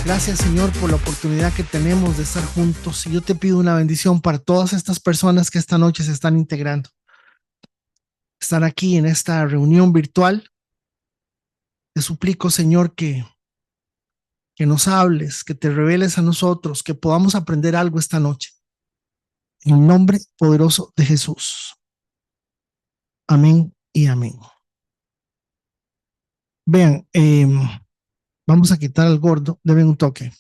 Gracias, Señor, por la oportunidad que tenemos de estar juntos. Y yo te pido una bendición para todas estas personas que esta noche se están integrando. Están aquí en esta reunión virtual. Te suplico, Señor, que nos hables, que te reveles a nosotros, que podamos aprender algo esta noche. En el nombre poderoso de Jesús. Amén y amén. Vean, vamos a quitar al gordo. Deben un toque.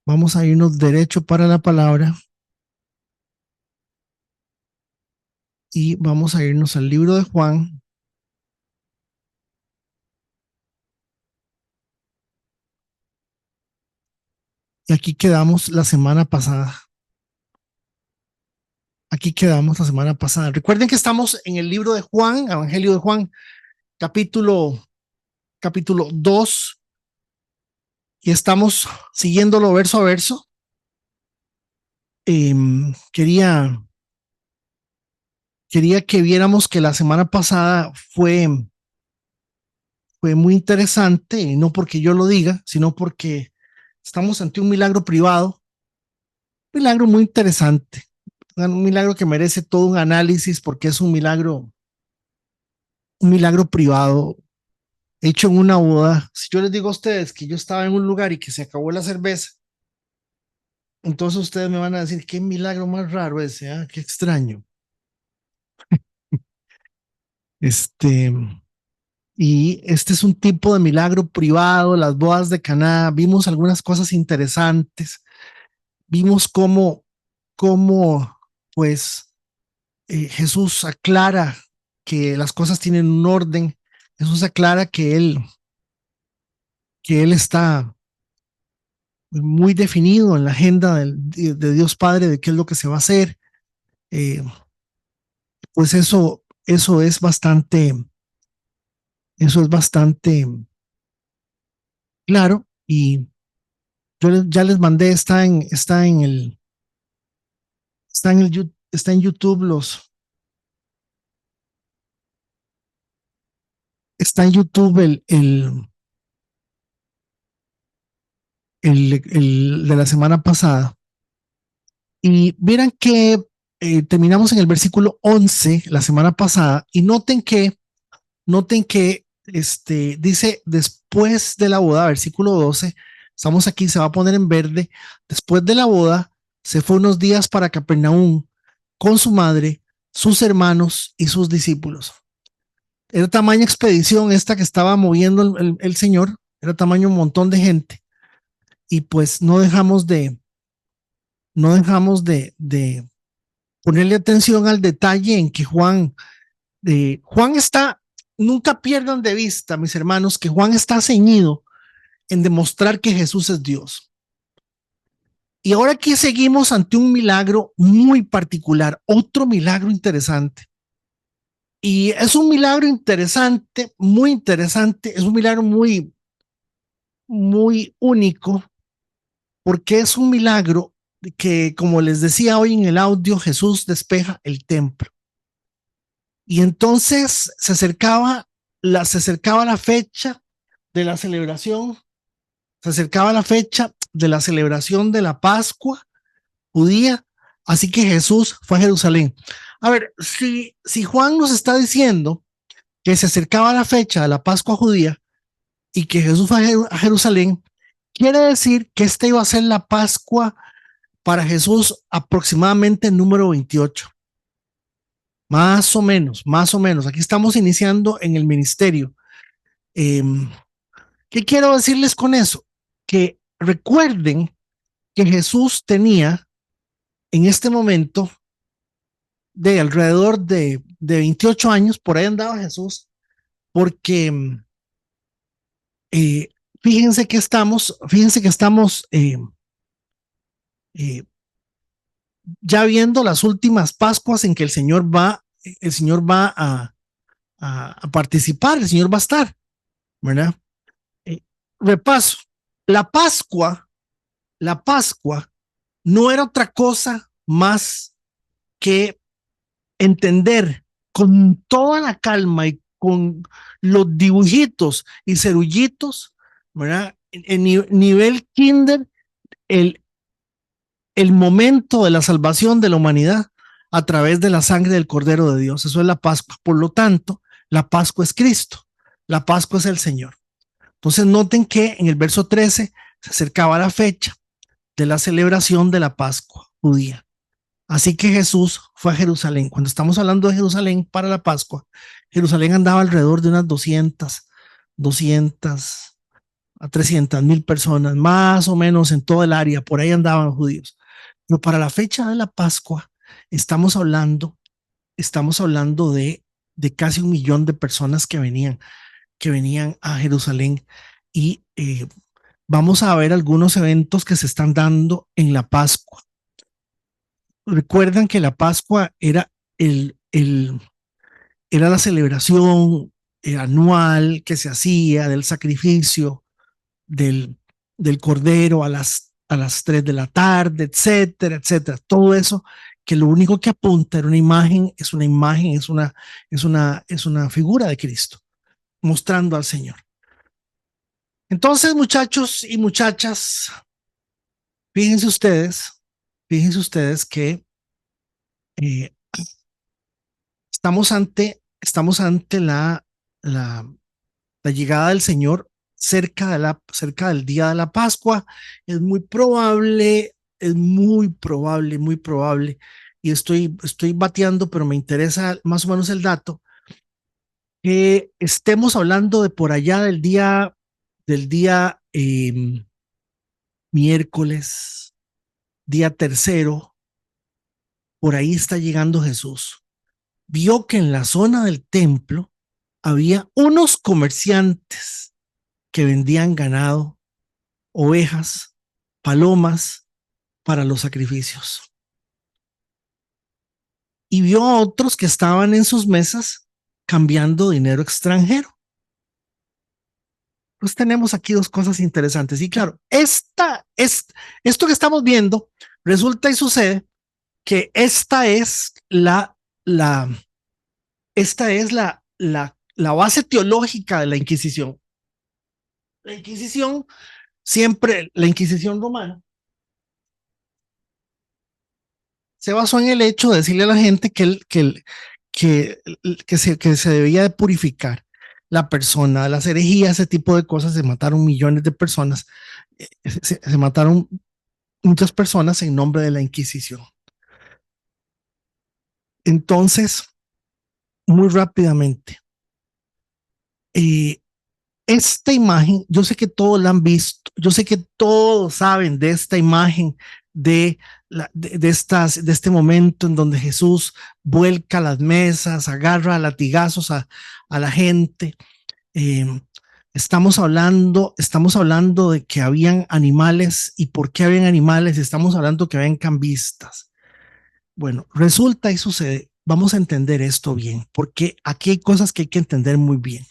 Vamos a irnos derecho para la palabra. Y vamos a irnos al libro de Juan. Y aquí quedamos la semana pasada. Aquí quedamos la semana pasada. Recuerden que estamos en el libro de Juan, Evangelio de Juan, capítulo 2, y estamos siguiéndolo verso a verso. Quería que viéramos que la semana pasada fue muy interesante, no porque yo lo diga, sino porque estamos ante un milagro privado, un milagro muy interesante, un milagro que merece todo un análisis porque es un milagro privado hecho en una boda. Si yo les digo a ustedes que yo estaba en un lugar y que se acabó la cerveza, entonces ustedes me van a decir, qué milagro más raro ese, ¿eh? Qué extraño. Este, y este es un tipo de milagro privado, las bodas de Caná. Vimos algunas cosas interesantes. Vimos cómo pues, Jesús aclara que las cosas tienen un orden. Jesús aclara que él está muy definido en la agenda de Dios Padre de qué es lo que se va a hacer. Eh, pues eso es bastante claro. Y ya les mandé, está en YouTube está en YouTube el de la semana pasada. Y miran que terminamos en el versículo 11 la semana pasada, y noten que dice después de la boda, versículo 12, estamos aquí, se va a poner en verde. Después de la boda, se fue unos días para Capernaum con su madre, sus hermanos y sus discípulos. Era tamaña expedición esta que estaba moviendo el Señor, era tamaño un montón de gente. Y pues no dejamos de ponerle atención al detalle en que Juan está, nunca pierdan de vista, mis hermanos, que Juan está ceñido en demostrar que Jesús es Dios. Y ahora aquí seguimos ante un milagro muy particular, otro milagro interesante. Y es un milagro interesante, muy interesante, es un milagro muy, muy único, porque es un milagro que, como les decía hoy en el audio, Jesús despeja el templo. Y entonces se acercaba la fecha de la celebración, se acercaba la fecha de la celebración de la Pascua judía, así que Jesús fue a Jerusalén. A ver, si Juan nos está diciendo que se acercaba la fecha de la Pascua judía y que Jesús fue a Jerusalén, quiere decir que esta iba a ser la Pascua para Jesús aproximadamente número 28. Más o menos, más o menos. Aquí estamos iniciando en el ministerio. Eh, ¿Qué quiero decirles con eso? Que recuerden que Jesús tenía en este momento de alrededor de 28 años, por ahí andaba Jesús, porque eh, fíjense que estamos eh, ya viendo las últimas Pascuas en que el Señor va a participar, el Señor va a estar, ¿verdad? Eh, Repaso, la Pascua, la Pascua no era otra cosa más que entender con toda la calma y con los dibujitos y cerullitos, ¿verdad? En nivel kinder, el, el momento de la salvación de la humanidad a través de la sangre del Cordero de Dios. Eso es la Pascua. Por lo tanto, la Pascua es Cristo. La Pascua es el Señor. Entonces noten que en el verso 13 se acercaba la fecha de la celebración de la Pascua judía. Así que Jesús fue a Jerusalén. Cuando estamos hablando de Jerusalén para la Pascua, Jerusalén andaba alrededor de unas 200 a 300,000 personas, más o menos en todo el área, por ahí andaban judíos. Pero para la fecha de la Pascua, estamos hablando de casi 1 millón de personas que venían a Jerusalén y vamos a ver algunos eventos que se están dando en la Pascua. Recuerdan que la Pascua era era la celebración anual que se hacía del sacrificio del, del cordero a las 3 de la tarde, etcétera, etcétera. Todo eso que lo único que apunta era una imagen, es una figura de Cristo mostrando al Señor. Entonces, muchachos y muchachas, fíjense ustedes que eh, estamos ante la, la llegada del Señor cerca del día de la Pascua. Muy probable, y estoy bateando, pero me interesa más o menos el dato, que estemos hablando de por allá del día miércoles, día tercero, por ahí está llegando Jesús. Vio que en la zona del templo había unos comerciantes que vendían ganado, ovejas, palomas para los sacrificios. Y vio a otros que estaban en sus mesas cambiando dinero extranjero. Pues tenemos aquí dos cosas interesantes. Y claro, esto que estamos viendo, resulta y sucede que esta es la base teológica de la Inquisición. La Inquisición la Inquisición romana, se basó en el hecho de decirle a la gente que se debía de purificar la persona, las herejías, ese tipo de cosas. Se mataron millones de personas, se mataron muchas personas en nombre de la Inquisición. Entonces, muy rápidamente, esta imagen, yo sé que todos la han visto, yo sé que todos saben de esta imagen de este momento en donde Jesús vuelca las mesas, agarra a latigazos a la gente. Eh, estamos hablando de que habían animales. ¿Y por qué habían animales? Estamos hablando que habían cambistas. Bueno, resulta y sucede, vamos a entender esto bien, porque aquí hay cosas que hay que entender muy bien.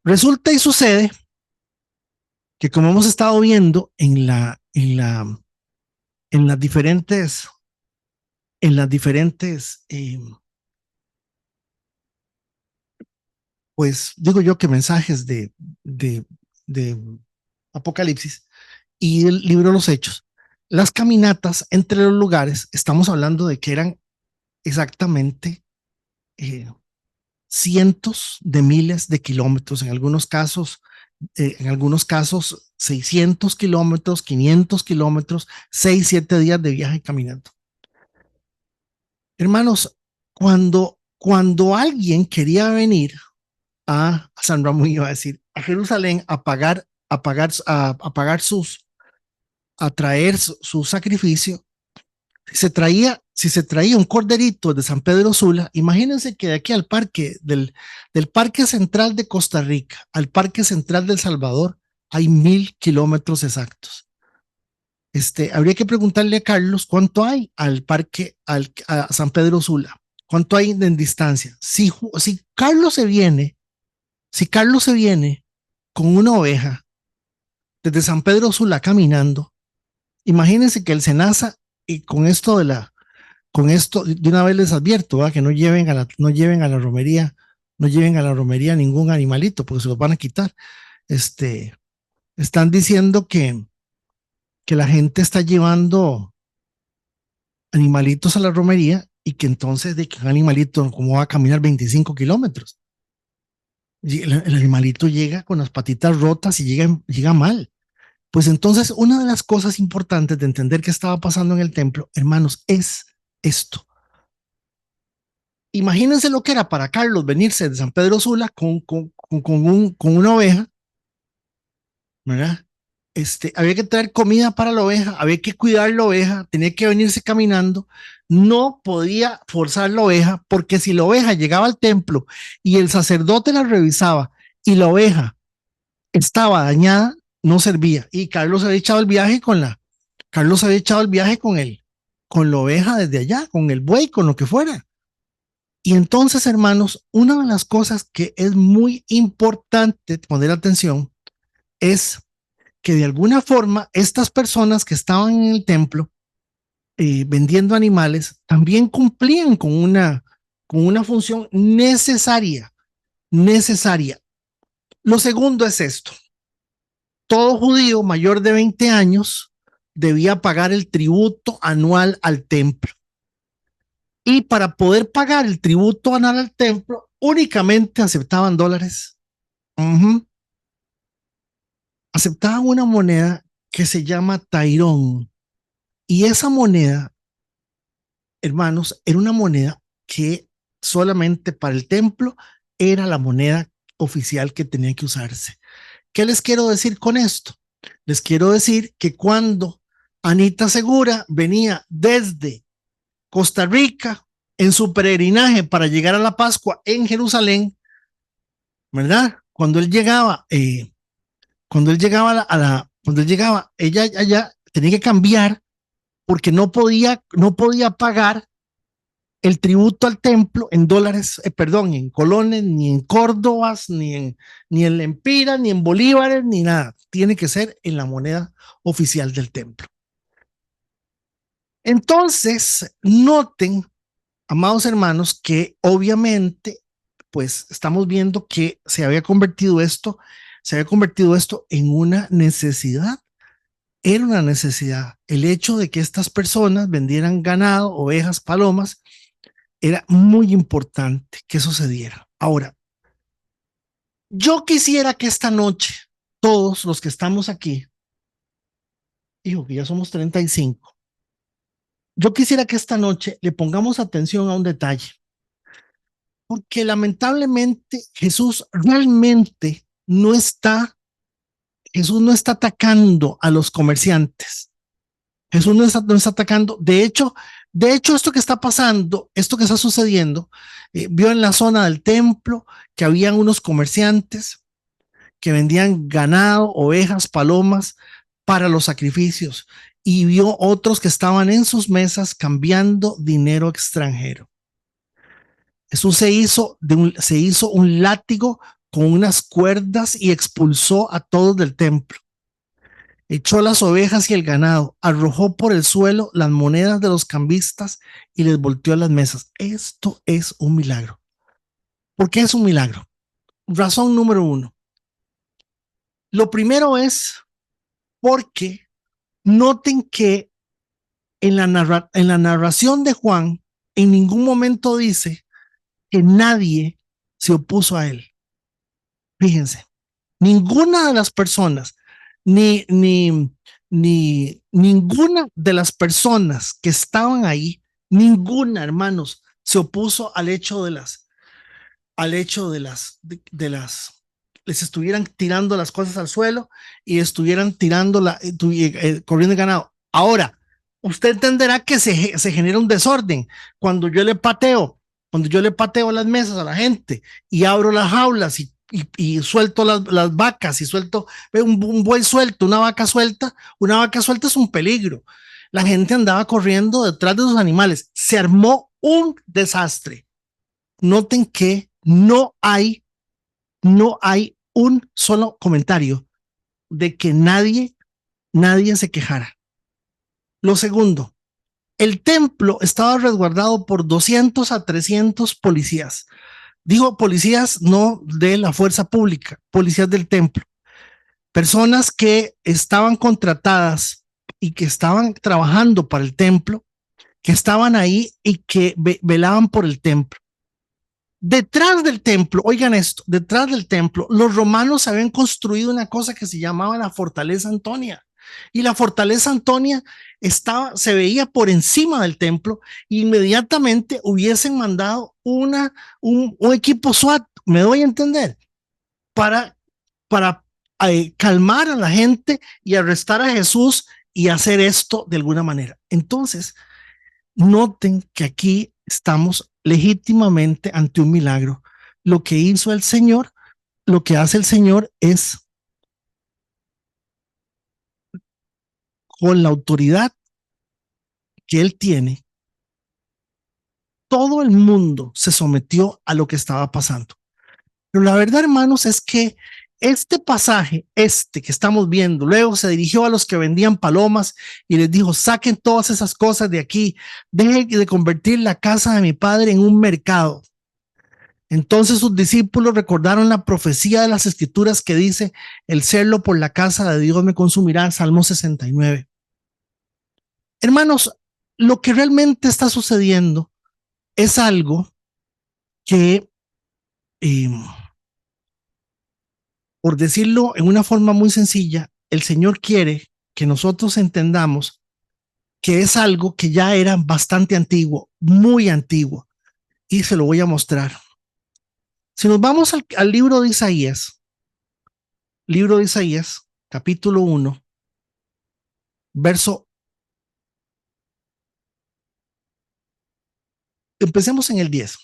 Resulta y sucede que, como hemos estado viendo en las diferentes pues digo yo que mensajes de, de Apocalipsis y el libro de los Hechos, las caminatas entre los lugares, estamos hablando de que eran exactamente cientos de miles de kilómetros, en algunos casos 600 kilómetros, 500 kilómetros, 6, 7 días de viaje caminando. Hermanos, cuando alguien quería venir a San Ramón, iba a decir, a Jerusalén a traer su sacrificio, si se traía un corderito de San Pedro Sula, imagínense que de aquí al del Parque Central de Costa Rica al Parque Central del Salvador hay 1,000 kilómetros exactos. Habría que preguntarle a Carlos cuánto hay a San Pedro Sula, cuánto hay en distancia. Si Carlos se viene con una oveja desde San Pedro Sula caminando, imagínense que el Senasa, y con esto de una vez les advierto, ¿verdad? Que no lleven a la romería no lleven a la romería ningún animalito porque se los van a quitar. Están diciendo que la gente está llevando animalitos a la romería y que entonces de que un animalito, ¿cómo va a caminar 25 kilómetros? El animalito llega con las patitas rotas y llega mal. Pues entonces, una de las cosas importantes de entender qué estaba pasando en el templo, hermanos, es esto. Imagínense lo que era para Carlos venirse de San Pedro Sula con una oveja, ¿verdad? Había que traer comida para la oveja, había que cuidar la oveja, tenía que venirse caminando, no podía forzar la oveja, porque si la oveja llegaba al templo y el sacerdote la revisaba y la oveja estaba dañada, no servía. Y Carlos había echado el viaje Carlos había echado el viaje con la oveja desde allá, con el buey, con lo que fuera. Y entonces, hermanos, una de las cosas que es muy importante poner atención es que de alguna forma estas personas que estaban en el templo vendiendo animales también cumplían con una función necesaria, necesaria. Lo segundo es esto. Todo judío mayor de 20 años debía pagar el tributo anual al templo. Y para poder pagar el tributo anual al templo, únicamente aceptaban dólares. Uh-huh. Aceptaban una moneda que se llama tairón. Y esa moneda, hermanos, era una moneda que solamente para el templo era la moneda oficial que tenía que usarse. ¿Qué les quiero decir con esto? Les quiero decir que cuando Anita Segura venía desde Costa Rica en su peregrinaje para llegar a la Pascua en Jerusalén, ¿verdad? Cuando él llegaba, ella allá tenía que cambiar porque no podía pagar el tributo al templo en dólares, perdón, en colones, ni en córdobas, ni en lempiras, ni en bolívares, ni nada. Tiene que ser en la moneda oficial del templo. Entonces, noten, amados hermanos, que obviamente, pues estamos viendo que se había convertido esto en una necesidad. Era una necesidad. El hecho de que estas personas vendieran ganado, ovejas, palomas, era muy importante que sucediera. Ahora, yo quisiera que esta noche, todos los que estamos aquí, digo que ya somos 35, yo quisiera que esta noche le pongamos atención a un detalle, porque lamentablemente Jesús no está atacando a los comerciantes. Jesús no está atacando. De hecho, esto que está pasando, esto que está sucediendo, vio en la zona del templo que habían unos comerciantes que vendían ganado, ovejas, palomas para los sacrificios y vio otros que estaban en sus mesas cambiando dinero extranjero. Jesús se hizo un látigo con unas cuerdas y expulsó a todos del templo. Echó las ovejas y el ganado, arrojó por el suelo las monedas de los cambistas y les volteó las mesas. Esto es un milagro. ¿Por qué es un milagro? Razón número uno. Lo primero es porque noten que en la narración de Juan, en ningún momento dice que nadie se opuso a él. Fíjense, ninguna de las personas, ninguna de las personas que estaban ahí, ninguna, hermanos, se opuso al hecho les estuvieran tirando las cosas al suelo y estuvieran corriendo el ganado. Ahora, usted entenderá que se genera un desorden cuando cuando yo le pateo las mesas a la gente y abro las jaulas y suelto las vacas y suelto un buey suelto, una vaca suelta es un peligro. La gente andaba corriendo detrás de sus animales. Se armó un desastre. Noten que no hay un solo comentario de que nadie se quejara. Lo segundo, el templo estaba resguardado por 200 a 300 policías. Dijo policías no de la fuerza pública, policías del templo, personas que estaban contratadas y que estaban trabajando para el templo, que estaban ahí y que velaban por el templo. Detrás del templo, oigan esto, detrás del templo, los romanos habían construido una cosa que se llamaba la Fortaleza Antonia. Y la Fortaleza Antonia se veía por encima del templo. Inmediatamente hubiesen mandado un equipo SWAT, me doy a entender, para, para calmar a la gente y arrestar a Jesús y hacer esto de alguna manera. Entonces, noten que aquí estamos legítimamente ante un milagro. Lo que hizo el Señor, lo que hace el Señor es, con la autoridad que Él tiene, todo el mundo se sometió a lo que estaba pasando. Pero la verdad, hermanos, es que este pasaje, que estamos viendo, luego se dirigió a los que vendían palomas y les dijo: saquen todas esas cosas de aquí, dejen de convertir la casa de mi padre en un mercado. Entonces sus discípulos recordaron la profecía de las escrituras que dice: el celo por la casa de Dios me consumirá, Salmo 69. Hermanos, lo que realmente está sucediendo es algo que, eh, por decirlo en una forma muy sencilla, el Señor quiere que nosotros entendamos que es algo que ya era bastante antiguo, muy antiguo, y se lo voy a mostrar. Si nos vamos al libro de Isaías, capítulo 1, verso, empecemos en el 10.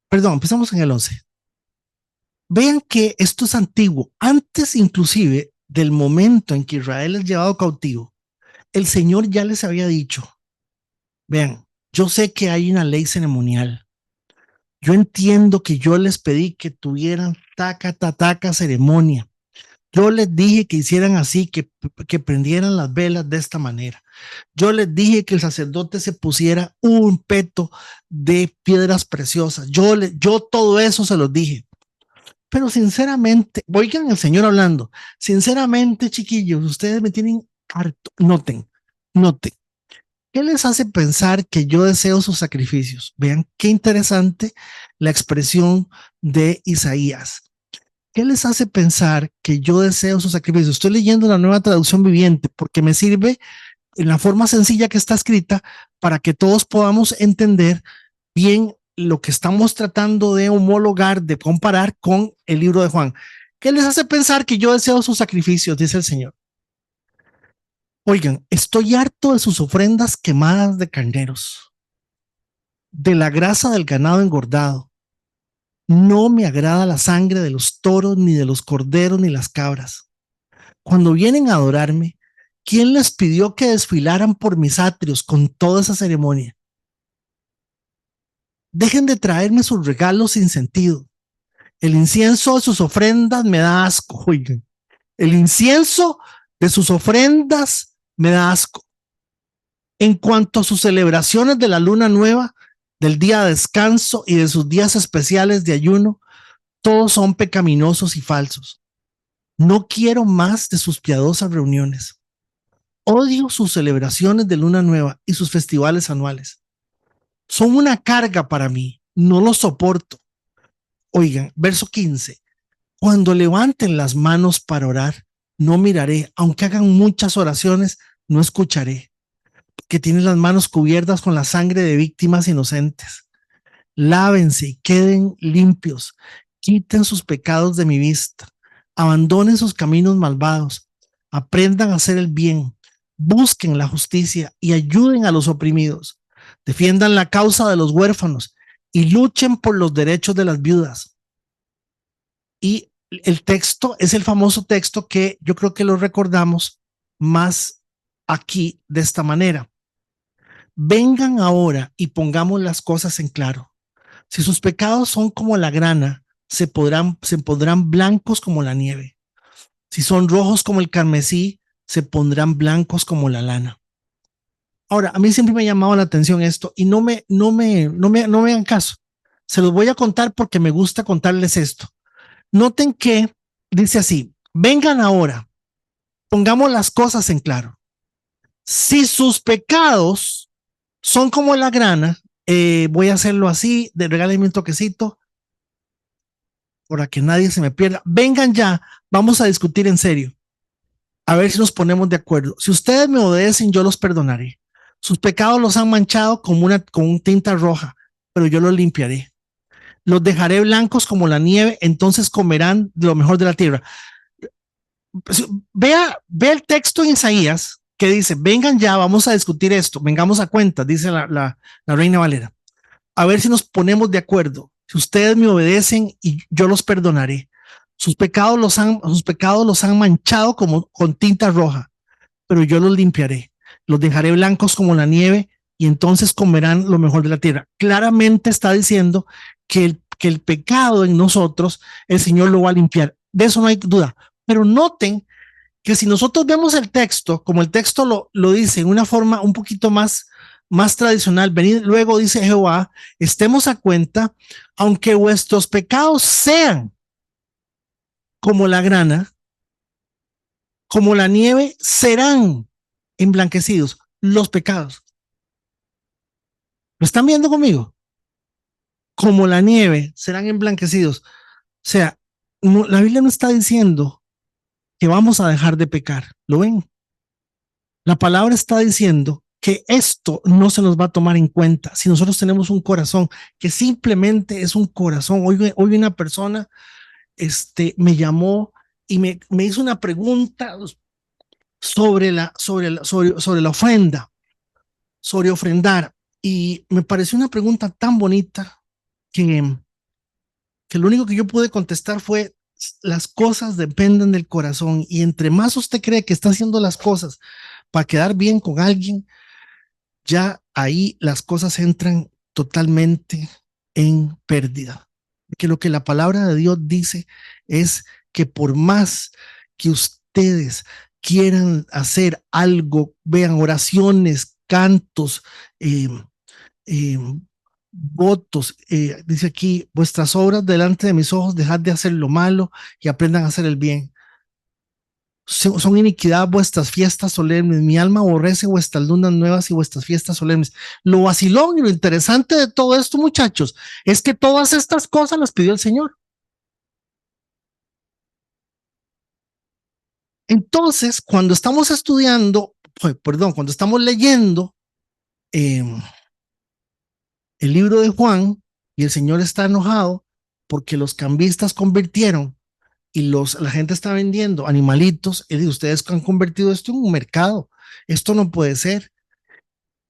Perdón, empezamos en el 11. Vean que esto es antiguo, antes inclusive del momento en que Israel es llevado cautivo. El Señor ya les había dicho: vean, yo sé que hay una ley ceremonial. Yo entiendo que yo les pedí que tuvieran taca ceremonia. Yo les dije que hicieran así, que prendieran las velas de esta manera. Yo les dije que el sacerdote se pusiera un peto de piedras preciosas. Yo todo eso se los dije. Pero sinceramente, oigan el Señor hablando, sinceramente, chiquillos, ustedes me tienen harto. Noten. ¿Qué les hace pensar que yo deseo sus sacrificios? Vean qué interesante la expresión de Isaías. ¿Qué les hace pensar que yo deseo sus sacrificios? Estoy leyendo la Nueva Traducción Viviente porque me sirve en la forma sencilla que está escrita para que todos podamos entender bien lo que estamos tratando de homologar, de comparar con el libro de Juan. ¿Qué les hace pensar que yo deseo sus sacrificios? Dice el Señor. Oigan, estoy harto de sus ofrendas quemadas de carneros, de la grasa del ganado engordado. No me agrada la sangre de los toros, ni de los corderos, ni las cabras. Cuando vienen a adorarme, ¿quién les pidió que desfilaran por mis atrios con toda esa ceremonia? Dejen de traerme sus regalos sin sentido. El incienso de sus ofrendas me da asco. Oigan, el incienso de sus ofrendas me da asco. En cuanto a sus celebraciones de la luna nueva, del día de descanso y de sus días especiales de ayuno, todos son pecaminosos y falsos. No quiero más de sus piadosas reuniones. Odio sus celebraciones de luna nueva y sus festivales anuales. Son una carga para mí. No los soporto. Oigan, verso 15. Cuando levanten las manos para orar, no miraré. Aunque hagan muchas oraciones, no escucharé. Que tienen las manos cubiertas con la sangre de víctimas inocentes. Lávense y queden limpios. Quiten sus pecados de mi vista. Abandonen sus caminos malvados. Aprendan a hacer el bien. Busquen la justicia y ayuden a los oprimidos. Defiendan la causa de los huérfanos y luchen por los derechos de las viudas. Y el texto es el famoso texto que yo creo que lo recordamos más aquí de esta manera. Vengan ahora y pongamos las cosas en claro. Si sus pecados son como la grana, se pondrán blancos como la nieve. Si son rojos como el carmesí, se pondrán blancos como la lana. Ahora, a mí siempre me ha llamado la atención esto y no me hagan caso. Se los voy a contar porque me gusta contarles esto. Noten que dice así, vengan ahora, pongamos las cosas en claro. Si sus pecados son como la grana, voy a hacerlo así, de regálenme un toquecito para que nadie se me pierda. Vengan ya, vamos a discutir en serio. A ver si nos ponemos de acuerdo. Si ustedes me obedecen, yo los perdonaré. Sus pecados los han manchado con un tinta roja, pero yo los limpiaré. Los dejaré blancos como la nieve, entonces comerán de lo mejor de la tierra. Pues, vea el texto en Isaías que dice, vengan ya, vamos a discutir esto, vengamos a cuenta, dice la Reina Valera. A ver si nos ponemos de acuerdo. Si ustedes me obedecen y yo los perdonaré. Sus pecados los han manchado como con tinta roja, pero yo los limpiaré. Los dejaré blancos como la nieve y entonces comerán lo mejor de la tierra. Claramente está diciendo que el pecado en nosotros, el Señor lo va a limpiar. De eso no hay duda. Pero noten que si nosotros vemos el texto, como el texto lo dice en una forma un poquito más tradicional, venid luego, dice Jehová, estemos a cuenta, aunque vuestros pecados sean como la grana, como la nieve, serán emblanquecidos los pecados. ¿Lo están viendo conmigo? Como la nieve, serán emblanquecidos. O sea, la Biblia no está diciendo que vamos a dejar de pecar. ¿Lo ven? La palabra está diciendo que esto no se nos va a tomar en cuenta si nosotros tenemos un corazón que simplemente es un corazón. Hoy una persona me llamó y me hizo una pregunta sobre la ofrenda, sobre ofrendar. Y me pareció una pregunta tan bonita que, que lo único que yo pude contestar fue, las cosas dependen del corazón y entre más usted cree que está haciendo las cosas para quedar bien con alguien, ya ahí las cosas entran totalmente en pérdida. Que lo que la palabra de Dios dice es que por más que ustedes quieran hacer algo, vean oraciones, cantos, eh, eh, votos, dice aquí, vuestras obras delante de mis ojos, dejad de hacer lo malo y aprendan a hacer el bien. Son iniquidad vuestras fiestas solemnes, mi alma aborrece vuestras lunas nuevas y vuestras fiestas solemnes. Lo vacilón y lo interesante de todo esto, muchachos, es que todas estas cosas las pidió el Señor. Entonces, cuando estamos estudiando, perdón, cuando estamos leyendo eh, el libro de Juan y el Señor está enojado porque los cambistas convirtieron y la gente está vendiendo animalitos, y ustedes han convertido esto en un mercado. Esto no puede ser.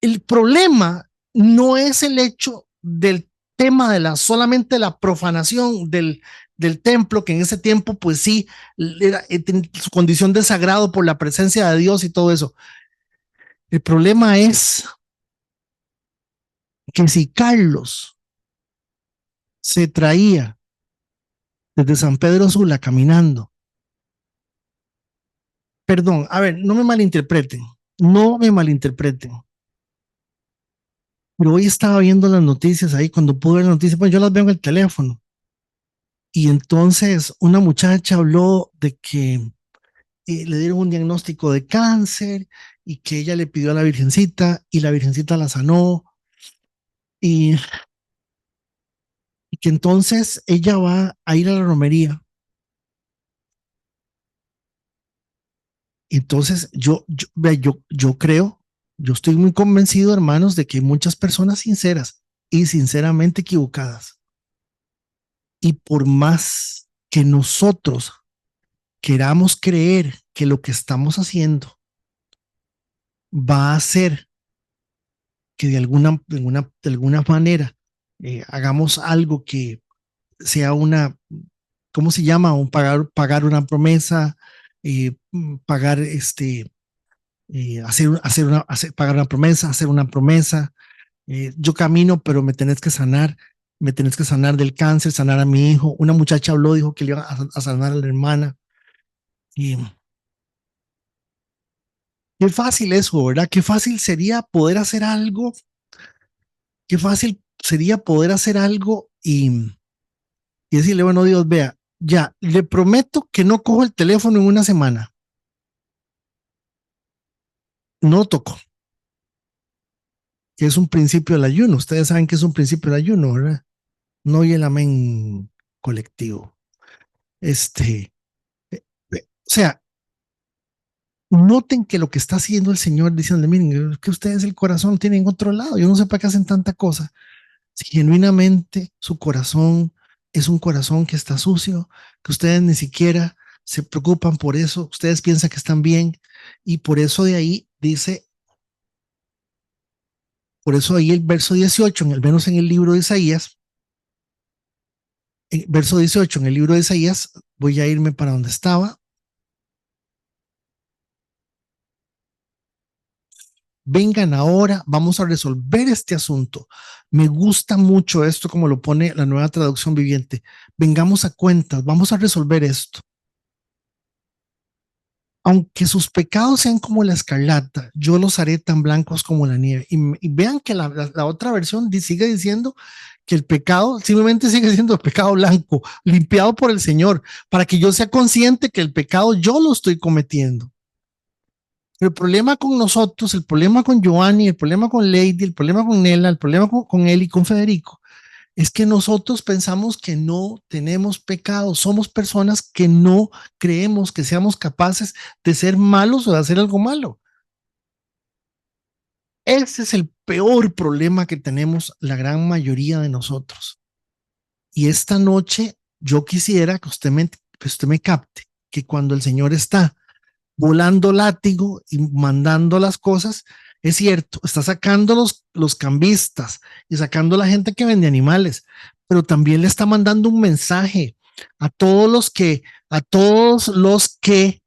El problema no es el hecho del tema de solamente la profanación del templo, que en ese tiempo, pues sí, era su condición de sagrado por la presencia de Dios y todo eso. El problema es que si Carlos se traía desde San Pedro Sula caminando, perdón, a ver, no me malinterpreten, pero hoy estaba viendo las noticias ahí, cuando pude ver las noticias, pues yo las veo en el teléfono. Y entonces una muchacha habló de que le dieron un diagnóstico de cáncer y que ella le pidió a la Virgencita y la Virgencita la sanó y, y que entonces ella va a ir a la romería. Entonces yo creo, yo estoy muy convencido, hermanos, de que hay muchas personas sinceras y sinceramente equivocadas. Y por más que nosotros queramos creer que lo que estamos haciendo va a hacer que de alguna manera hagamos algo que sea ¿cómo se llama? Pagar una promesa, pagar pagar una promesa, hacer una promesa. Yo camino, pero me tenés que sanar. me tenés que sanar del cáncer, sanar a mi hijo. Una muchacha habló, dijo que le iba a sanar a la hermana. Y qué fácil eso, ¿verdad? Qué fácil sería poder hacer algo, qué fácil sería poder hacer algo y decirle, bueno, Dios, vea, ya, le prometo que no cojo el teléfono en una semana. No toco, que es un principio del ayuno. Ustedes saben que es un principio del ayuno, ¿verdad? No y el amén colectivo. O sea, noten que lo que está haciendo el Señor diciendo, miren, que ustedes el corazón tienen otro lado. Yo no sé para qué hacen tanta cosa. Si genuinamente su corazón es un corazón que está sucio, que ustedes ni siquiera se preocupan por eso, ustedes piensan que están bien y por eso de ahí dice, por eso ahí el verso 18, al menos en el libro de Isaías, verso 18 en el libro de Isaías, voy a irme para donde estaba. Vengan ahora, vamos a resolver este asunto. Me gusta mucho esto como lo pone la nueva traducción viviente. Vengamos a cuentas, vamos a resolver esto. Aunque sus pecados sean como la escarlata, yo los haré tan blancos como la nieve. Y vean que la otra versión sigue diciendo que el pecado simplemente sigue siendo el pecado blanco, limpiado por el Señor, para que yo sea consciente que el pecado yo lo estoy cometiendo. El problema con nosotros, el problema con Giovanni, el problema con Lady, el problema con Nela, el problema con él y con Federico, es que nosotros pensamos que no tenemos pecado, somos personas que no creemos que seamos capaces de ser malos o de hacer algo malo. Ese es el peor problema que tenemos la gran mayoría de nosotros. Y esta noche yo quisiera que usted me capte que cuando el Señor está volando látigo y mandando las cosas, es cierto, está sacando los cambistas y sacando la gente que vende animales, pero también le está mandando un mensaje a todos los que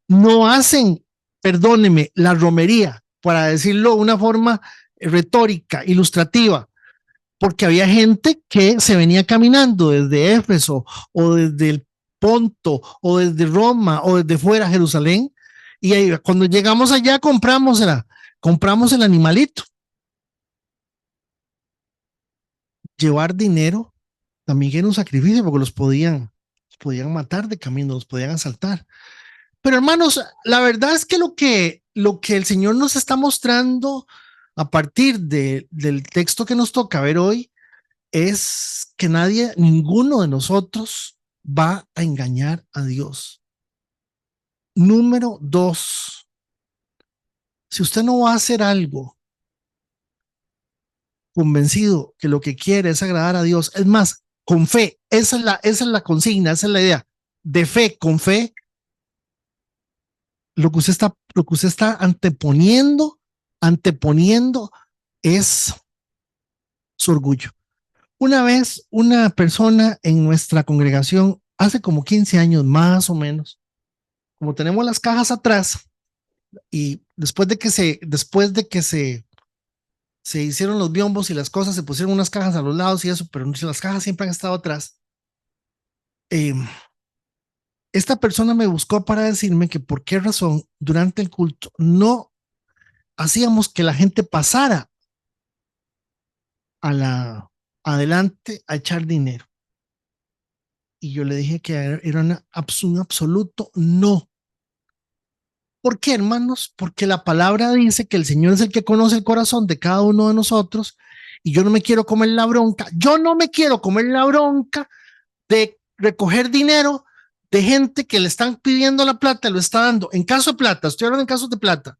no hacen, perdóneme, la romería, para decirlo de una forma retórica, ilustrativa, porque había gente que se venía caminando desde Éfeso o desde el Ponto o desde Roma o desde fuera Jerusalén y ahí, cuando llegamos allá compramos el animalito. Llevar dinero también era un sacrificio porque los podían matar de camino, los podían asaltar. Pero hermanos, la verdad es que lo que el Señor nos está mostrando a partir del texto que nos toca ver hoy es que ninguno de nosotros va a engañar a Dios. Número dos, si usted no va a hacer algo convencido que lo que quiere es agradar a Dios, es más, con fe, esa es la consigna, esa es la idea, de fe, con fe, lo que usted está anteponiendo es su orgullo. Una vez, una persona en nuestra congregación, hace como 15 años más o menos, como tenemos las cajas atrás y después de que se hicieron los biombos y las cosas, se pusieron unas cajas a los lados y eso, pero las cajas siempre han estado atrás. Eh, esta persona me buscó para decirme que por qué razón durante el culto no hacíamos que la gente pasara a la adelante a echar dinero. Y yo le dije que era un absoluto no. ¿Por qué, hermanos? Porque la palabra dice que el Señor es el que conoce el corazón de cada uno de nosotros y yo no me quiero comer la bronca. Yo no me quiero comer la bronca de recoger dinero de gente que le están pidiendo la plata, lo está dando. En caso de plata, estoy hablando en casos de plata.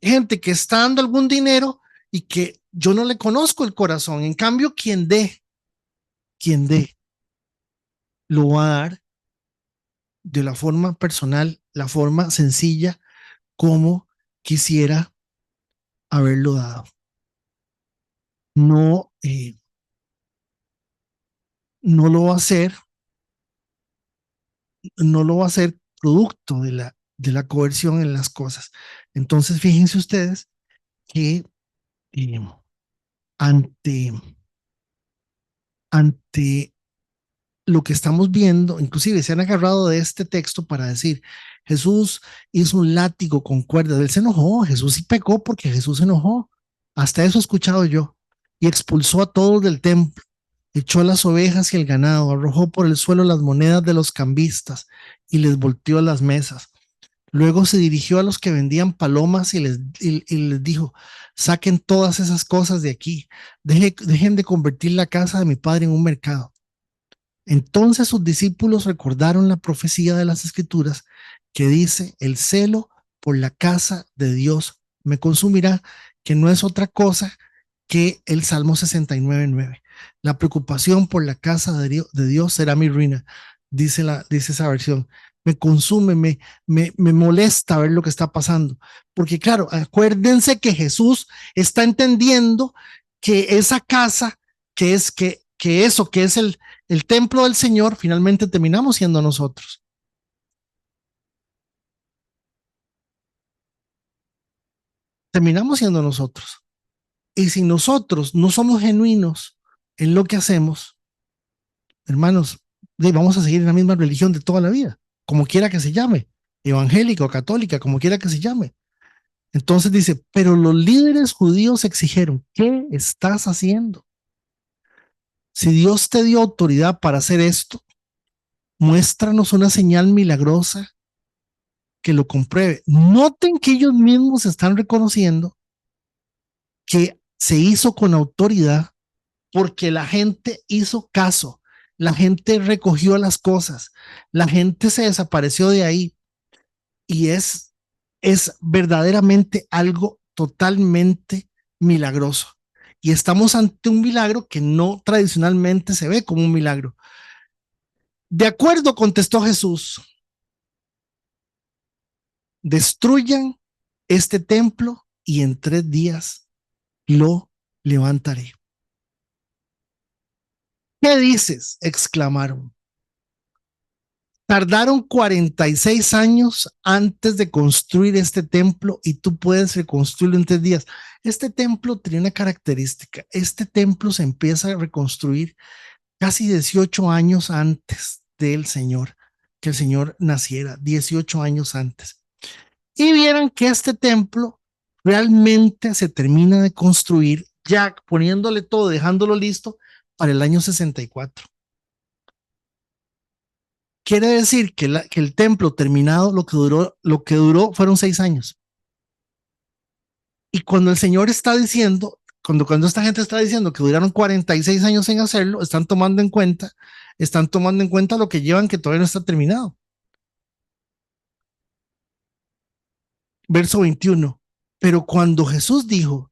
Gente que está dando algún dinero y que yo no le conozco el corazón. En cambio, quien dé, lo va a dar de la forma personal, la forma sencilla como quisiera haberlo dado. No, no lo va a hacer, no lo va a hacer producto de la coerción en las cosas. Entonces, fíjense ustedes que eh, ante ante lo que estamos viendo. Inclusive se han agarrado de este texto para decir, Jesús hizo un látigo con cuerdas. Él se enojó, Jesús sí pecó porque Jesús se enojó. Hasta eso he escuchado yo. Y expulsó a todos del templo, echó las ovejas y el ganado, arrojó por el suelo las monedas de los cambistas y les volteó las mesas. Luego se dirigió a los que vendían palomas y les dijo, saquen todas esas cosas de aquí, dejen de convertir la casa de mi padre en un mercado. Entonces sus discípulos recordaron la profecía de las Escrituras que dice, el celo por la casa de Dios me consumirá, que no es otra cosa que el Salmo 69:9. La preocupación por la casa de Dios será mi ruina, dice esa versión. Me consume, me molesta ver lo que está pasando. Porque claro, acuérdense que Jesús está entendiendo que esa casa, que eso, que es el templo del Señor, finalmente terminamos siendo nosotros. Terminamos siendo nosotros. Y si nosotros no somos genuinos en lo que hacemos, hermanos, vamos a seguir en la misma religión de toda la vida, como quiera que se llame, evangélica o católica, como quiera que se llame. Entonces dice, pero los líderes judíos exigieron, ¿qué estás haciendo? Si Dios te dio autoridad para hacer esto, muéstranos una señal milagrosa que lo compruebe. Noten que ellos mismos están reconociendo que se hizo con autoridad porque la gente hizo caso, la gente recogió las cosas, la gente se desapareció de ahí y es verdaderamente algo totalmente milagroso. Y estamos ante un milagro que no tradicionalmente se ve como un milagro. De acuerdo, contestó Jesús, destruyan este templo y en 3 días lo levantaré. ¿Qué dices? Exclamaron. Tardaron 46 años antes de construir este templo y tú puedes reconstruirlo en 3 días. Este templo tiene una característica. Este templo se empieza a reconstruir casi 18 años antes del Señor, que el Señor naciera, 18 años antes. Y vieran que este templo realmente se termina de construir, ya poniéndole todo, dejándolo listo para el año 64. Quiere decir que el templo terminado, lo que duró fueron 6 años. Y cuando el Señor está diciendo, cuando esta gente está diciendo que duraron 46 años en hacerlo, están tomando en cuenta lo que llevan que todavía no está terminado. Verso 21. Pero cuando Jesús dijo,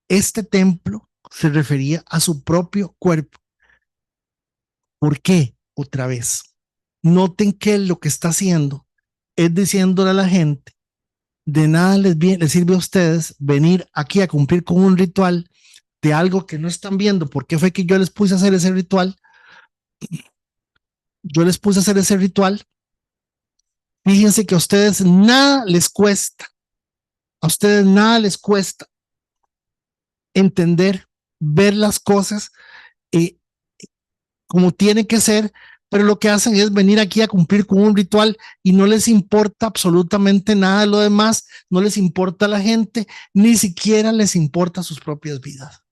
este templo se refería a su propio cuerpo. ¿Por qué? Otra vez. Noten que lo que está haciendo es diciéndole a la gente, de nada les sirve a ustedes venir aquí a cumplir con un ritual de algo que no están viendo. ¿Por qué fue que yo les puse a hacer ese ritual? Yo les puse a hacer ese ritual. Fíjense que a ustedes nada les cuesta. A ustedes nada les cuesta entender, ver las cosas eh, como tiene que ser, pero lo que hacen es venir aquí a cumplir con un ritual y no les importa absolutamente nada de lo demás, no les importa la gente, ni siquiera les importa sus propias vidas.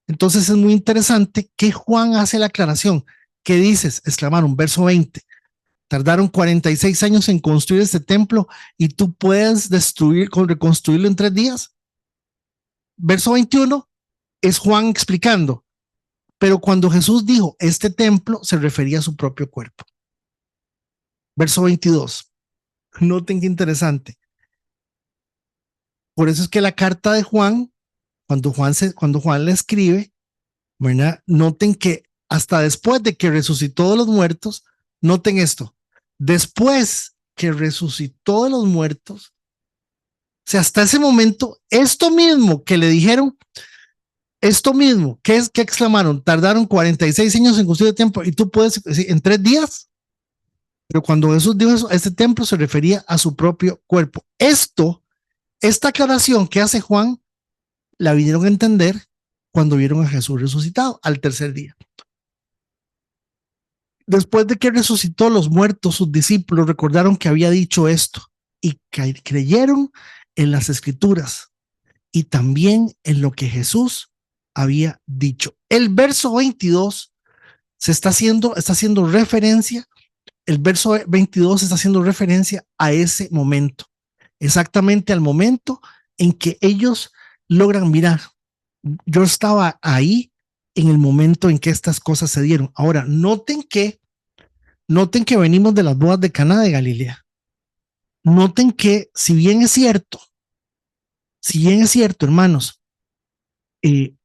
Entonces es muy interesante que Juan hace la aclaración. ¿Qué dices? Exclamaron, verso 20. Tardaron 46 años en construir este templo y tú puedes reconstruirlo en 3 días. Verso 21 es Juan explicando, pero cuando Jesús dijo este templo se refería a su propio cuerpo. Verso 22. Noten qué interesante. Por eso es que la carta de Juan, cuando Juan le escribe, ¿verdad? Noten que hasta después de que resucitó de los muertos, noten esto, después que resucitó de los muertos, o sea, hasta ese momento, esto mismo que le dijeron, esto mismo, que es que exclamaron, tardaron 46 años en construir el templo y tú puedes decir en 3 días. Pero cuando Jesús dijo eso, este templo se refería a su propio cuerpo. Esta aclaración que hace Juan, la vinieron a entender cuando vieron a Jesús resucitado al tercer día. Después de que resucitó los muertos, sus discípulos recordaron que había dicho esto y creyeron en las escrituras y también en lo que Jesús había dicho. El verso 22 está haciendo referencia, el verso 22 está haciendo referencia a ese momento, exactamente al momento en que ellos logran mirar. Yo estaba ahí en el momento en que estas cosas se dieron. Ahora, noten que venimos de las bodas de Caná de Galilea. Noten que si bien es cierto, hermanos,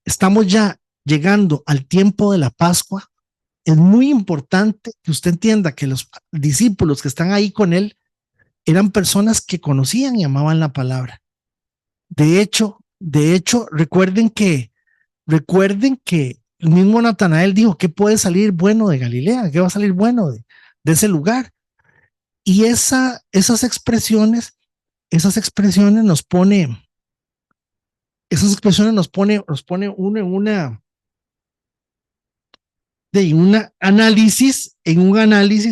estamos ya llegando al tiempo de la Pascua, es muy importante que usted entienda que los discípulos que están ahí con él eran personas que conocían y amaban la palabra. De hecho, recuerden que el mismo Natanael dijo que puede salir bueno de Galilea, que va a salir bueno de ese lugar. Y esas expresiones nos pone uno en un análisis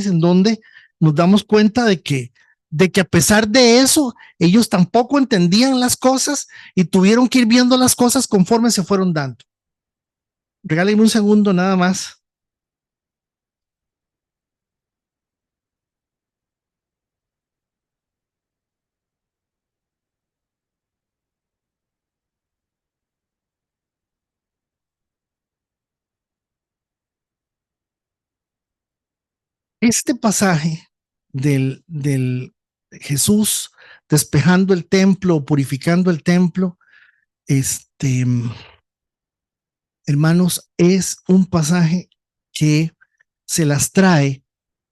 en donde nos damos cuenta de que a pesar de eso, ellos tampoco entendían las cosas y tuvieron que ir viendo las cosas conforme se fueron dando. Regálame un segundo nada más. Este pasaje del Jesús despejando el templo, purificando el templo, este, hermanos, es un pasaje que se las trae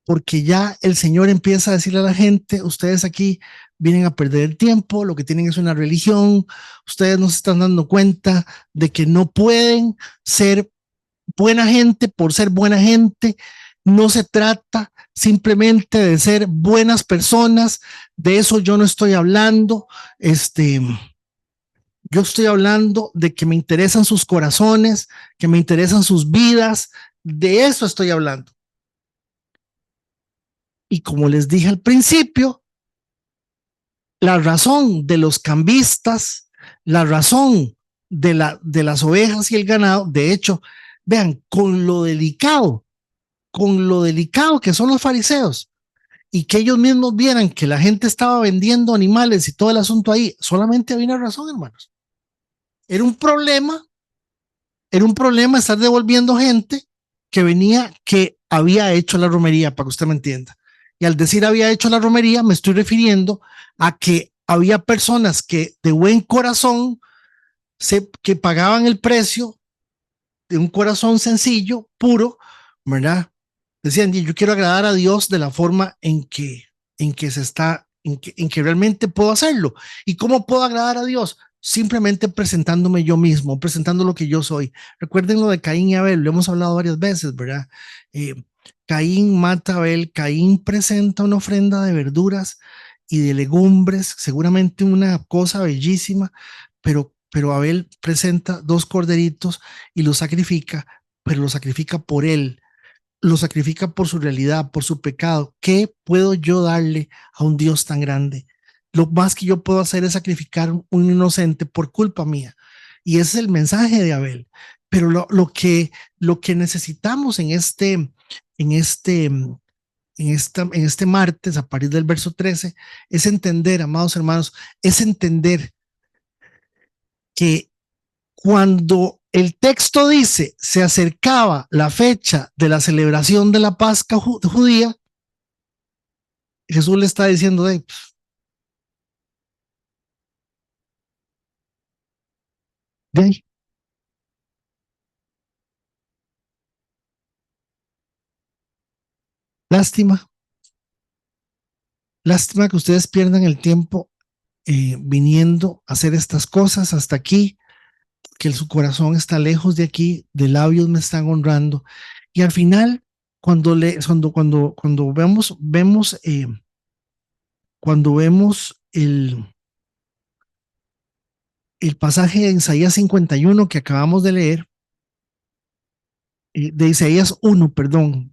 porque ya el Señor empieza a decirle a la gente, ustedes aquí vienen a perder el tiempo, lo que tienen es una religión, ustedes no se están dando cuenta de que no pueden ser buena gente por ser buena gente, no se trata simplemente de ser buenas personas, de eso yo no estoy hablando, yo estoy hablando de que me interesan sus corazones, que me interesan sus vidas, de eso estoy hablando. Y como les dije al principio, la razón de los cambistas, la razón de las ovejas y el ganado, de hecho, vean, con lo delicado que son los fariseos y que ellos mismos vieran que la gente estaba vendiendo animales y todo el asunto ahí, solamente había una razón, hermanos. Era un problema, era un problema estar devolviendo gente que había hecho la romería, para que usted me entienda. Y al decir había hecho la romería, me estoy refiriendo a que había personas que de buen corazón que pagaban el precio de un corazón sencillo, puro, ¿verdad? Decían, yo quiero agradar a Dios de la forma en que realmente puedo hacerlo. ¿Y cómo puedo agradar a Dios? Simplemente presentándome yo mismo, presentando lo que yo soy. Recuerden lo de Caín y Abel, lo hemos hablado varias veces, ¿verdad? Eh, Caín mata a Abel, Caín presenta una ofrenda de verduras y de legumbres, seguramente una cosa bellísima, pero Abel presenta dos corderitos y los sacrifica, pero lo sacrifica por él, lo sacrifica por su realidad, por su pecado. ¿Qué puedo yo darle a un Dios tan grande? Lo más que yo puedo hacer es sacrificar un inocente por culpa mía. Y ese es el mensaje de Abel. Pero lo que necesitamos en este martes, a partir del verso 13, es entender, amados hermanos, es entender que cuando el texto dice se acercaba la fecha de la celebración de la Pascua judía, Jesús le está diciendo, de ahí, lástima, lástima que ustedes pierdan el tiempo viniendo a hacer estas cosas hasta aquí, que su corazón está lejos de aquí, de labios me están honrando. Y al final, cuando vemos el pasaje de Isaías 51 que acabamos de leer, de Isaías 1, perdón,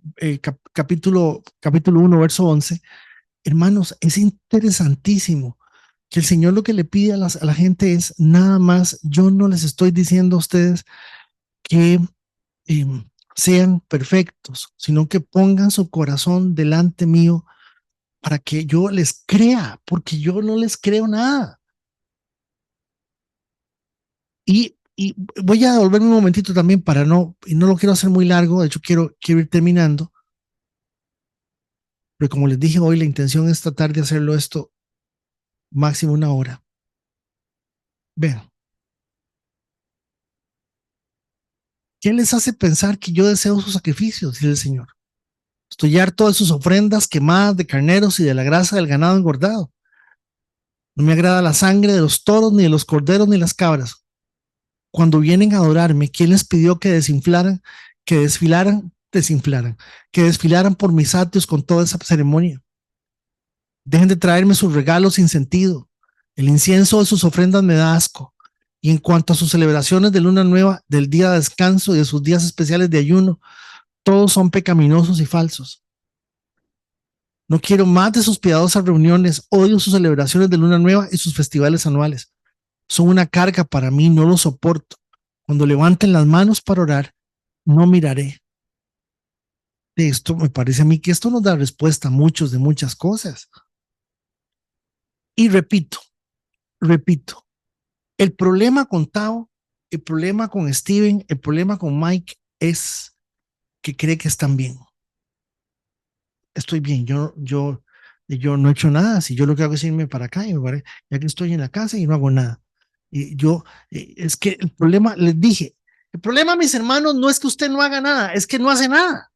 capítulo 1, verso 11, hermanos, es interesantísimo que el Señor lo que le pide a la gente es nada más, yo no les estoy diciendo a ustedes que eh, sean perfectos, sino que pongan su corazón delante mío para que yo les crea, porque yo no les creo nada. Y voy a devolverme un momentito también para no, y no lo quiero hacer muy largo, de hecho quiero ir terminando, pero como les dije hoy, la intención es tratar de hacerlo esto máximo una hora. Vean, ¿qué les hace pensar que yo deseo sus sacrificios? Dice el Señor. Estoy harto de sus ofrendas quemadas de carneros y de la grasa del ganado engordado. No me agrada la sangre de los toros, ni de los corderos, ni las cabras. Cuando vienen a adorarme, ¿quién les pidió que desinflaran, que desfilaran por mis atrios con toda esa ceremonia? Dejen de traerme sus regalos sin sentido. El incienso de sus ofrendas me da asco. Y en cuanto a sus celebraciones de luna nueva, del día de descanso y de sus días especiales de ayuno, todos son pecaminosos y falsos. No quiero más de sus piadosas reuniones, odio sus celebraciones de luna nueva y sus festivales anuales. Son una carga para mí, no los soporto. Cuando levanten las manos para orar, no miraré. De esto me parece a mí que esto nos da respuesta a muchos de muchas cosas. Y repito, el problema con Tao, el problema con Steven, el problema con Mike es que cree que están bien. Estoy bien, yo no he hecho nada, si yo lo que hago es irme para acá y ya que estoy en la casa y no hago nada. Y yo, es que el problema, les dije, el problema, mis hermanos, no es que usted no haga nada, es que no hace nada.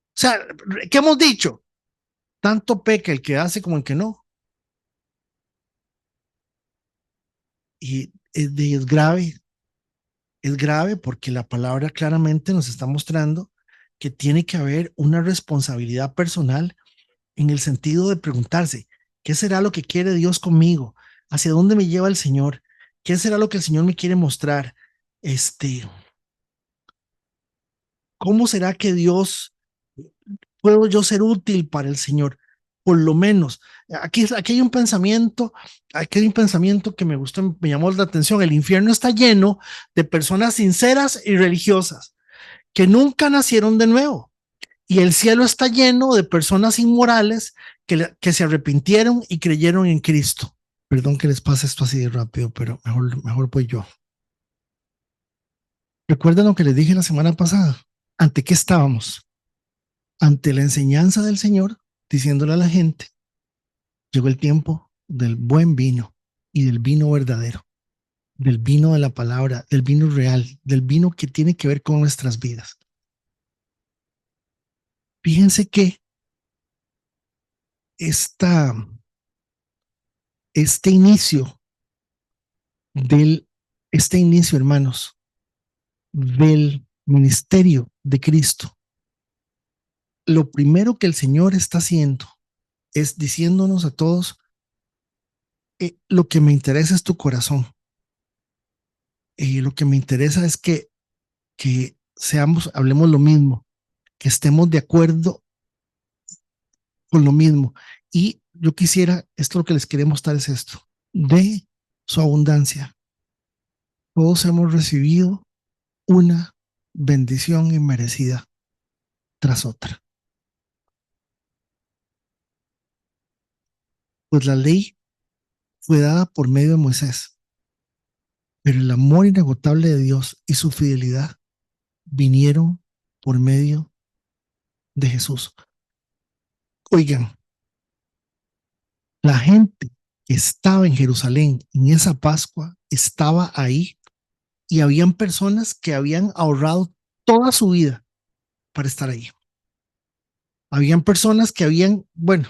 O sea, ¿qué hemos dicho? Tanto peca el que hace como el que no. Y es grave porque la palabra claramente nos está mostrando que tiene que haber una responsabilidad personal en el sentido de preguntarse, ¿qué será lo que quiere Dios conmigo? ¿Hacia dónde me lleva el Señor? ¿Qué será lo que el Señor me quiere mostrar? Este, ¿Cómo será que Dios puedo yo ser útil para el Señor? Por lo menos, aquí hay un pensamiento que me gustó, me llamó la atención. El infierno está lleno de personas sinceras y religiosas que nunca nacieron de nuevo. Y el cielo está lleno de personas inmorales que se arrepintieron y creyeron en Cristo. Perdón que les pase esto así de rápido, pero mejor voy yo. ¿Recuerdan lo que les dije la semana pasada? ¿Ante qué estábamos? Ante la enseñanza del Señor, diciéndole a la gente, llegó el tiempo del buen vino y del vino verdadero, del vino de la palabra, del vino real, del vino que tiene que ver con nuestras vidas. Fíjense que esta, este inicio del, este inicio, hermanos, del ministerio de Cristo, lo primero que el Señor está haciendo es diciéndonos a todos, lo que me interesa es tu corazón. Lo que me interesa es que hablemos lo mismo, que estemos de acuerdo con lo mismo. Y yo quisiera, esto lo que les quería mostrar es esto, de su abundancia. Todos hemos recibido una bendición inmerecida tras otra. Pues la ley fue dada por medio de Moisés, pero el amor inagotable de Dios y su fidelidad vinieron por medio de Jesús. Oigan, la gente que estaba en Jerusalén en esa Pascua estaba ahí y habían personas que habían ahorrado toda su vida para estar ahí. Habían personas que bueno,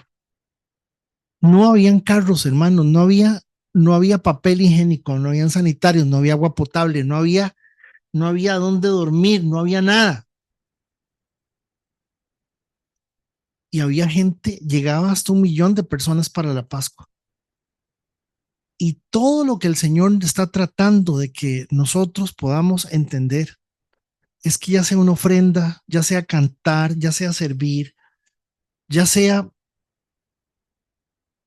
no habían carros, hermanos, no había papel higiénico, no habían sanitarios, no había agua potable, no había dónde dormir, no había nada. Y había gente, llegaba hasta 1 millón de personas para la Pascua. Y todo lo que el Señor está tratando de que nosotros podamos entender es que ya sea una ofrenda, ya sea cantar, ya sea servir, ya sea,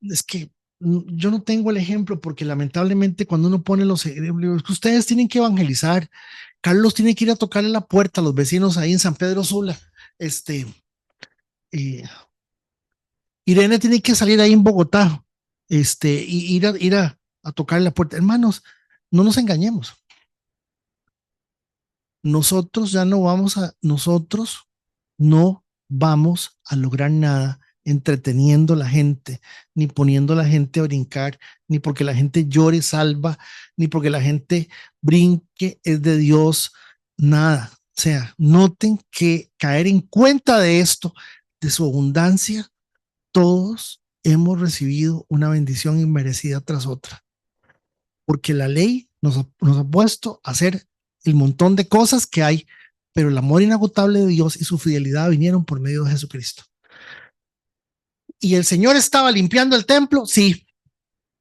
es que yo no tengo el ejemplo porque lamentablemente cuando uno pone los ejemplos, ustedes tienen que evangelizar, Carlos tiene que ir a tocarle la puerta a los vecinos ahí en San Pedro Sula, este, eh, Irene tiene que salir ahí en Bogotá, y ir a tocar la puerta. Hermanos, no nos engañemos. Nosotros no vamos a lograr nada entreteniendo a la gente, ni poniendo a la gente a brincar, ni porque la gente llore salva, ni porque la gente brinque es de Dios, nada. O sea, noten que caer en cuenta de esto, de su abundancia, todos hemos recibido una bendición inmerecida tras otra, porque la ley nos ha puesto a hacer el montón de cosas que hay, pero el amor inagotable de Dios y su fidelidad vinieron por medio de Jesucristo. Y el Señor estaba limpiando el templo, sí,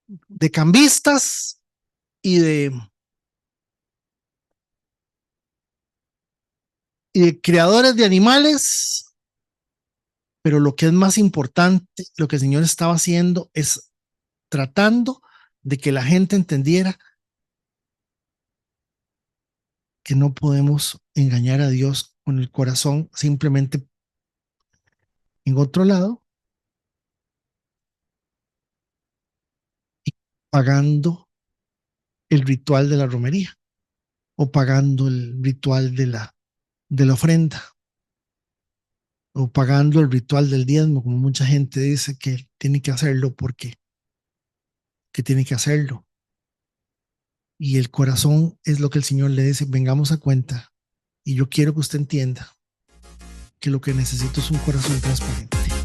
de cambistas y de creadores de animales, pero lo que es más importante, lo que el Señor estaba haciendo es tratando de que la gente entendiera que no podemos engañar a Dios con el corazón simplemente en otro lado, pagando el ritual de la romería o pagando el ritual de la ofrenda o pagando el ritual del diezmo, como mucha gente dice que tiene que hacerlo porque que tiene que hacerlo. Y el corazón es lo que el Señor le dice, vengamos a cuenta. Y yo quiero que usted entienda que lo que necesito es un corazón transparente.